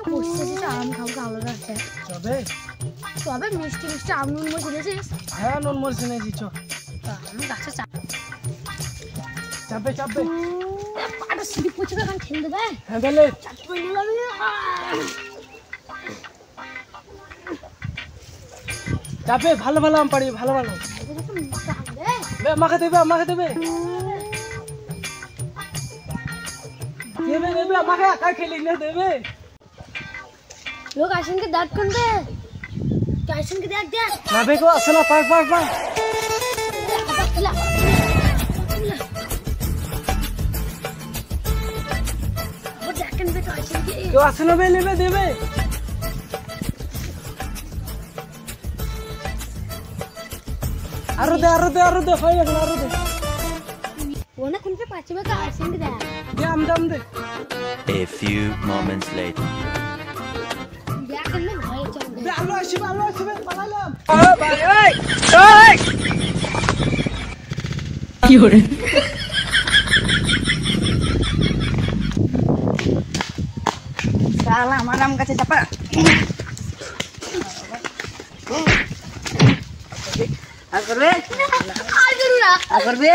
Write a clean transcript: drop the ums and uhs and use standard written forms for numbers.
বসে এসে আম খাবো আলাদা আছে তবে তবে মিষ্টি মিষ্টি আম নুন মরিচ এনেছিস হ্যাঁ নুন মরিচ এনেছি চ আমি গাছে চাপে চাপে পাটা সিঁড়ি পৌঁছে এখন ঠেলে দেবে হ্যাঁ তাহলে চাপে নিলাম চাপে ভালো ভালো আম পাড়ি ভালো ভালো আমাকে দেবে দেবে দেবে আমাকে একা খেলি না দেবে लोग आइसन के दांत कौन दे तो आइसन के दांत दे ना बे को असला पाक वो जाकन पे तो आइसन के तो असला बे लेबे देबे आरो दे होय ना आरो दे वो ना कौन पे पाछे में का आइसन के दे आम दे A few moments later जाकन में भाई चल दे आलो आसीबे पालालाम ओ भाई ओय কি হরে साला हमारा आम गाছে চাপা আর করবে আর করবে